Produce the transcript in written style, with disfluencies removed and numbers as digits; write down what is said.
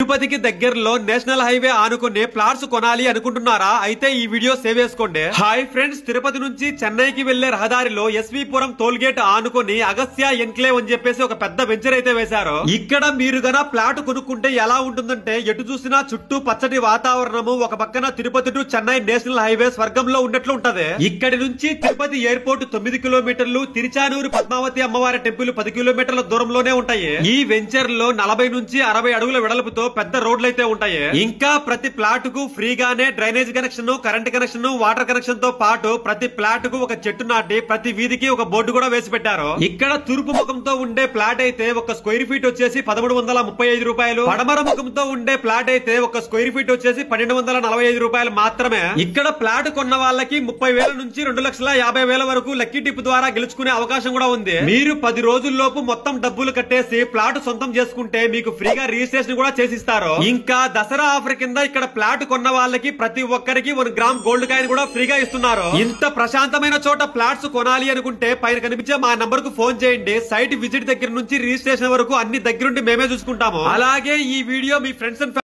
తిరుపతికి దగ్గరలో national highway ఆనుకునే plots కొనాలి అనుకుంటున్నారా? అయితే ఈ వీడియో సేవ్ చేసుకోండి. హాయ్ ఫ్రెండ్స్, తిరుపతి నుంచి చెన్నైకి వెళ్లే రహదారిలో ఎస్వీపురం టోల్ గేట్ ఆనుకొని అగస్త్య ఎన్క్లేవ్ అని చెప్పేసి ఒక పెద్ద వెంచర్ అయితే వేశారు. ఇక్కడ మీరు గన ప్లాట్ కొనుక్కుంటే ఎలా ఉంటుందంటే ఎటు చూసినా చుట్టూ పచ్చటి వాతావరణము, ఒక పక్కన Tirupati to Chennai national highway స్వర్గంలో ఉన్నట్లు ఉంటది. ఇక్కడి నుంచి తిరుపతి ఎయిర్పోర్ట్ 9 కిలోమీటర్లు, తిరుచానూరు పద్మావతి అమ్మవారి టెంపుల్ 10 కిలోమీటర్ల దూరంలోనే ఉంటాయి. ఈ వెంచర్ లో 40 నుంచి 60 అడుగుల వెడల్పుతో పెద్ద రోడ్లు అయితే ఉంటాయి. ఇంకా ప్రతి ప్లాట్ కు ఫ్రీగానే drainage connection, current connection, water connection తో పాటు ప్రతి ప్లాట్ కు ఒక చెట్టు నాటి ప్రతి వీధికి ఒక బోర్డు కూడా వేసి పెట్టారు. ఇక్కడ తూర్పు ముఖంతో ఉండే ప్లాట్ అయితే ఒక స్క్వేర్ ఫీట్ వచ్చేసి 1335 రూపాయలు, పడమర ముఖంతో ఉండే ప్లాట్ అయితే ఒక స్క్వేర్ ఫీట్ వచ్చేసి 1245 రూపాయలు మాత్రమే. ఇక్కడ ప్లాట్ కొన్న వాళ్ళకి 30,000 నుంచి 2,50,000 వరకు లక్కీ టిప్ ద్వారా గెలుచుకునే అవకాశం కూడా ఉంది. మీరు 10 రోజుల్లోపు మొత్తం డబ్బులు కట్టేసి ప్లాట్ సొంతం చేసుకుంటే మీకు ఫ్రీగా రిజిస్ట్రేషన్ కూడా చేసిస్తారు. ఇంకా దసరా ఆఫర్ కింద ఇక్కడ ప్లాట్ కొన్న వాళ్ళకి ప్రతి ఒక్కరికి 1 గ్రామ్ గోల్డ్ కాయిన్ కూడా ఫ్రీగా ఇస్తున్నారు. ఇంత ప్రశాంతమైన చోట ప్లాట్స్ కొనాలి అనుకుంటే పైన కనిపించే మా నంబర్ కు ఫోన్ చేయండి. సైట్ విజిట్ దగ్గర నుంచి రిజిస్ట్రేషన్ వరకు అన్ని దగ్గరుండి మేమే చూసుకుంటాము. అలాగే ఈ వీడియో మీ ఫ్రెండ్స్ అండ్